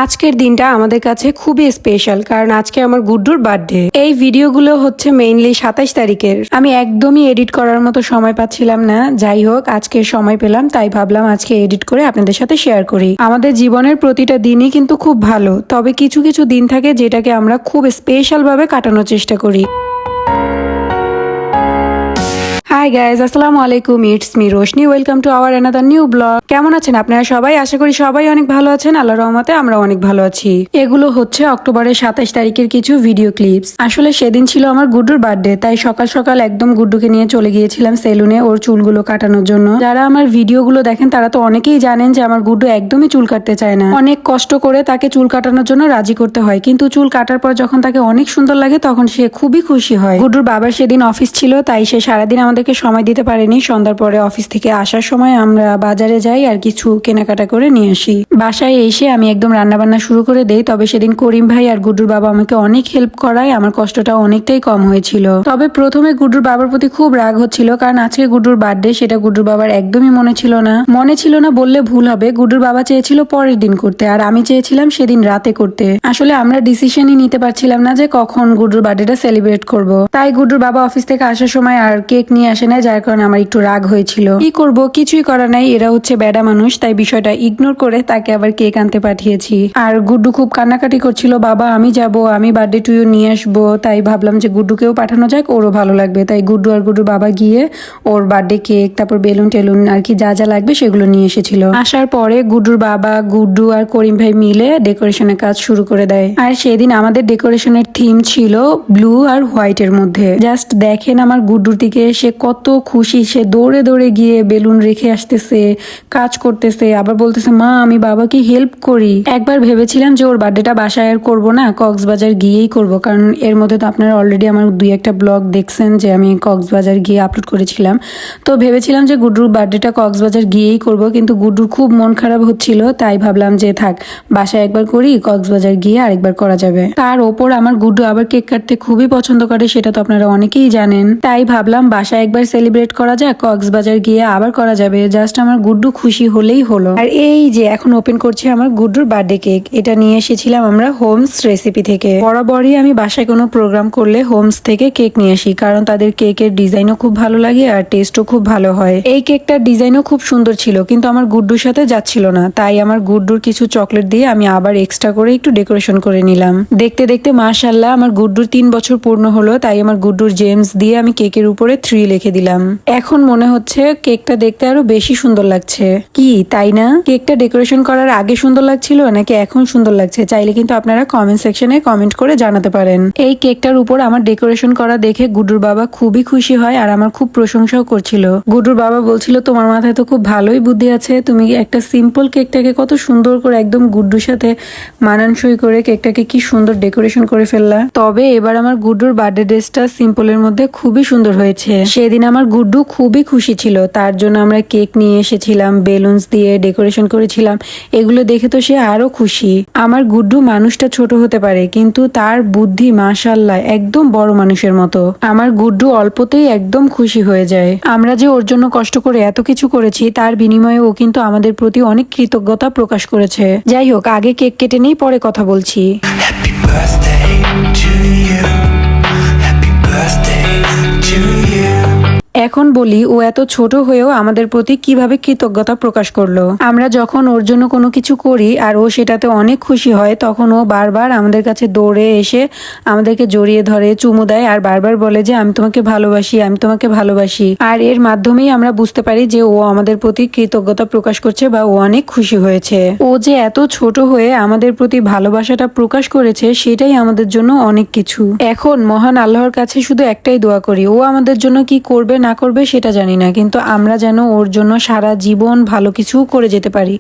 আজকের দিনটা আমাদের কাছে খুবই স্পেশাল, কারণ আজকে আমার গুড্ডুর বার্থডে। এই ভিডিওগুলো হচ্ছে মেইনলি 27 তারিখের। আমি একদমই এডিট করার মতো সময় পাচ্ছিলাম না। যাই হোক, আজকে সময় পেলাম, তাই ভাবলাম আজকে এডিট করে আপনাদের সাথে শেয়ার করি। আমাদের জীবনের প্রতিটা দিনই কিন্তু খুব ভালো, তবে কিছু কিছু দিন থাকে যেটাকে আমরা খুব স্পেশাল ভাবে কাটানোর চেষ্টা করি। হাই গাইজ, আসসালামু আলাইকুম, it's me Roshni, welcome to our another new blog. কেমন আছেন আপনারা সবাই? আশা করি সবাই অনেক ভালো আছেন। আল্লাহর রহমতে আমরা অনেক ভালো আছি। এগুলো হচ্ছে অক্টোবরের 27 তারিখের কিছু ভিডিও ক্লিপস। আসলে সেদিন ছিল আমার গুড্ডুর বার্থডে, তাই সকাল সকাল একদম গুড্ডুকে নিয়ে চলে গিয়েছিলাম সেলুনে ওর চুলগুলো কাটানোর জন্য। যারা আমার ভিডিওগুলো দেখেন তারা তো অনেকেই জানেন যে আমার গুড্ডু একদমই চুল কাটতে চায় না। অনেক কষ্ট করে তাকে চুল কাটানোর জন্য রাজি করতে হয়, কিন্তু চুল কাটার পর যখন তাকে অনেক সুন্দর লাগে তখন সে খুবই খুশি হয়। গুড্ডুর বাবার সেদিন অফিস ছিল, তাই সে সারাদিন আমাদেরকে সময় দিতে পারেনি। সন্ধ্যার পরে অফিস থেকে আসার সময় আমরা বাজারে যাই আর কিছু কেনাকাটা করে নিয়ে আসি। বাসায় এসে আমি একদম রান্না বান্না শুরু করে দেই। তবে সেদিন করিম ভাই আর গুড্ডুর বাবা আমাকে অনেক হেল্প করায় আমার কষ্টটা অনেকটাই কম হয়েছিল। তবে প্রথমে গুড্ডুর বাবার প্রতি খুব রাগ হচ্ছিল, কারণ আজকে গুড্ডুর বার্থডে, সেটা গুড্ডুর বাবার একদমই মনে ছিল না বললে ভুল হবে। গুড্ডুর বাবা চেয়েছিল পরের দিন করতে, আর আমি চেয়েছিলাম সেদিন রাতে করতে। আসলে আমরা ডিসিশনই নিতে পারছিলাম না যে কখন গুড্ডুর বার্থডেটা সেলিব্রেট করব। তাই গুড্ডুর বাবা অফিস থেকে আসার সময় আর কেক নিয়ে আসে না, যার কারণে আমার একটু রাগ হয়েছিল। কি করব, কিছুই করা নাই, এরা হচ্ছে বেডা মানুষ, তাই বিষয়টা ইগনোর করে তাকে আবার কেক আনতে পাঠিয়েছি। আর গুড্ডু খুব কান্নাকাটি করছিল, বাবা আমি যাব, আমি বার্থডে টুইও নিয়ে আসবো। তাই ভাবলাম যে গুড্ডুকেও পাঠানো যাক, ওরও ভালো লাগবে। তাই গুড্ডু আর গুড্ডুর বাবা গিয়ে ওর বার্থডে কেক, তারপর বেলুন টেলুন আর কি যা যা লাগবে সেগুলো নিয়ে এসেছিল। আসার পরে গুড্ডুর বাবা, গুড্ডু আর করিম ভাই মিলে ডেকোরেশনের কাজ শুরু করে দেয়। আর সেদিন আমাদের ডেকোরেশনের থিম ছিল ব্লু আর হোয়াইটের মধ্যে। জাস্ট দেখেন আমার গুড্ডুর দিকে, সে কত খুশি। সে দৌড়ে দৌড়ে গিয়ে বেলুন রেখে আসতেছে, কাজ করতেছে, আবার বলতেছে মা আমি বাবাকে হেল্প করি। একবার ভেবেছিলাম যে ওর বার্থডেটা বাসায় আর করবো না, কক্সবাজার গিয়েই করব, কারণ এর মধ্যে তো আপনারা অলরেডি আমার 2-1টা ব্লগ দেখছেন যে আমি কক্সবাজার গিয়ে আপলোড করেছিলাম। তো ভেবেছিলাম যে গুড্ডুর বার্থডেটা কক্সবাজার গিয়েই করব, কিন্তু গুড্ডুর খুব মন খারাপ হচ্ছিল, তাই ভাবলাম যে থাক বাসায় একবার করি, কক্সবাজার গিয়ে আরেকবার করা যাবে। তার ওপর আমার গুড্ডু আবার কেক কাটতে খুবই পছন্দ করে, সেটা তো আপনারা অনেকেই জানেন। তাই ভাবলাম বাসায় একবার সেলিব্রেট করা যাক, কক্সবাজার গিয়ে আবার করা যাবে। জাস্ট আমার গুড্ডু খুশি হলেই হলো। আর এই যে এখন ওপেন করছে আমার গুড্ডুর বার্থডে কেক। এটা নিয়ে এসেছিলাম আমরা হোমস রেসিপি থেকে। বরাবরই আমি বাসায় কোনো প্রোগ্রাম করলে হোমস থেকে কেক নিয়ে আসি, কারণ তাদের কেকের ডিজাইনও খুব ভালো লাগে আর টেস্টও খুব ভালো হয়। এই কেকটার ডিজাইনও খুব সুন্দর ছিল, কিন্তু আমার গুড্ডুর সাথে যাচ্ছিল না। তাই আমার গুড্ডুর কিছু চকলেট দিয়ে আমি আবার এক্সট্রা করে একটু ডেকোরেশন করে নিলাম। দেখতে দেখতে মাশাআল্লাহ আমার গুড্ডুর 3 বছর পূর্ণ হলো, তাই আমার গুড্ডুর জেমস দিয়ে আমি কেকের উপরে 3 লিখে দিলাম। এখন মনে হচ্ছে কেকটা দেখতে আরো বেশি সুন্দর লাগছে, কি তাই না? কেকটা ডেকোরেশন করার আগে সুন্দর লাগছিল নাকি এখন সুন্দর লাগছে? চাইলে কিন্তু আপনারা কমেন্ট সেকশনে কমেন্ট করে জানাতে পারেন। এই কেকটার উপর আমার ডেকোরেশন করা দেখে গুড্ডুর বাবা খুবই খুশি হয় আর আমার খুব প্রশংসাও করছিল। গুড্ডুর বাবা বলছিল তোমার মাথায় তো খুব ভালোই বুদ্ধি আছে, তুমি একটা সিম্পল কেকটাকে কত সুন্দর করে একদম গুড্ডুর সাথে মানানসই করে কেকটাকে কি সুন্দর ডেকোরেশন করে ফেললা। তবে এবার আমার গুড্ডুর বার্থডে ড্রেসটা সিম্পলের মধ্যে খুবই সুন্দর হয়েছে। সেদিন আমার গুড্ডু খুবই খুশি ছিল, তার জন্য আমরা কেক নিয়ে এসেছিলাম, বেলুনস দিয়ে ডেকোরেশন করেছিলাম। এগুলো দেখে তো সে আরো খুশি। আমার গুড্ডু মানুষটা ছোট হতে পারে, কিন্তু তার বুদ্ধি মাশাআল্লাহ একদম বড় মানুষের মতো। আমার গুড্ডু অল্পতেই একদম খুশি হয়ে যায়। আমরা যে ওর জন্য কষ্ট করে এত কিছু করেছি, তার বিনিময়ে ও কিন্তু আমাদের প্রতি অনেক কৃতজ্ঞতা প্রকাশ করেছে। যাই হোক, আগে কেক কেটে নেই, পরে কথা বলছি। Happy birthday to you. Happy birthday to you. এখন বলি, ও এত ছোট হয়েও আমাদের প্রতি কিভাবে কৃতজ্ঞতা প্রকাশ করলো। আমরা যখন ওর জন্য কোনো কিছু করি আর ও সেটাতে অনেক খুশি হয়, তখন ও বারবার আমাদের কাছে দৌড়ে এসে আমাদেরকে জড়িয়ে ধরে, চুমু দেয় আর বারবার বলে যে আমি তোমাকে ভালোবাসি, আমি তোমাকে ভালোবাসি। আর এর মাধ্যমেই আমরা বুঝতে পারি যে ও আমাদের প্রতি কৃতজ্ঞতা প্রকাশ করছে বা ও অনেক খুশি হয়েছে। ও যে এত ছোট হয়ে আমাদের প্রতি ভালোবাসাটা প্রকাশ করেছে, সেটাই আমাদের জন্য অনেক কিছু। এখন মহান আল্লাহর কাছে শুধু একটাই দোয়া করি, ও আমাদের জন্য কি করবে না করবে সেটা জানি না, কিন্তু আমরা যেন ওর জন্য সারা জীবন ভালো কিছু করে যেতে পারি,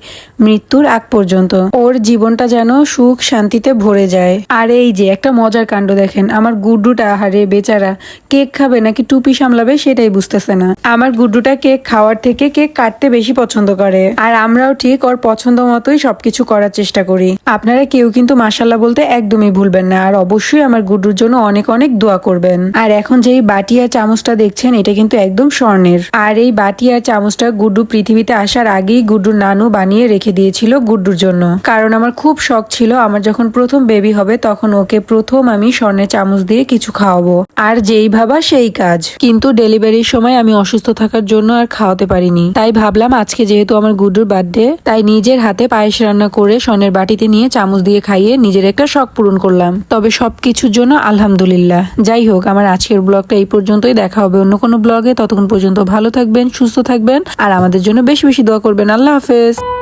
মৃত্যুর আগ পর্যন্ত। ওর জীবনটা যেন সুখ শান্তিতে ভরে যায়। আর এই যে একটা মজার কাণ্ড দেখেন, আমার গুড্ডুটা, হারে বেচারা, কেক খাবে নাকি টুপি সামলাবে সেটাই বুঝতেছে না। আমার গুড্ডুটা কেক খাওয়ার থেকে কেক কাটতে বেশি পছন্দ করে, আর আমরাও ঠিক ওর পছন্দ মতোই সবকিছু করার চেষ্টা করি। আপনারা কেউ কিন্তু মাশাআল্লাহ বলতে একদমই ভুলবেন না, আর অবশ্যই আমার গুড্ডুর জন্য অনেক অনেক দোয়া করবেন। আর এখন যেই বাটি আর চামচটা দেখছেন, এটা কিন্তু কিন্তু একদম স্বর্ণের। আর এই বাটি আর চামচটা গুড্ডু পৃথিবীতে আসার আগেই গুড্ডুর নানু বানিয়ে রেখে দিয়েছিল গুড্ডুর জন্য। কারণ আমার খুব শখ ছিল আমার যখন প্রথম বেবি হবে তখন ওকে প্রথম আমি স্বর্ণের চামচ দিয়ে কিছু খাওয়াবো। আর যেই ভাবা সেই কাজ। কিন্তু ডেলিভারির সময় আমি অসুস্থ থাকার জন্য আর খাওয়াতে পারিনি। তাই ভাবলাম আজকে যেহেতু আমার গুড্ডুর বার্থডে, তাই নিজের হাতে পায়েস রান্না করে স্বর্ণের বাটিতে নিয়ে চামচ দিয়ে খাইয়ে নিজের একটা শখ পূরণ করলাম। তবে সবকিছুর জন্য আলহামদুলিল্লাহ। যাই হোক, আমার আজকের ব্লগটা এই পর্যন্তই। দেখা হবে অন্য কোনো ব্লগে। ততক্ষণ পর্যন্ত ভালো থাকবেন, সুস্থ থাকবেন আর আমাদের জন্য বেশি বেশি দোয়া করবেন। আল্লাহ হাফেজ।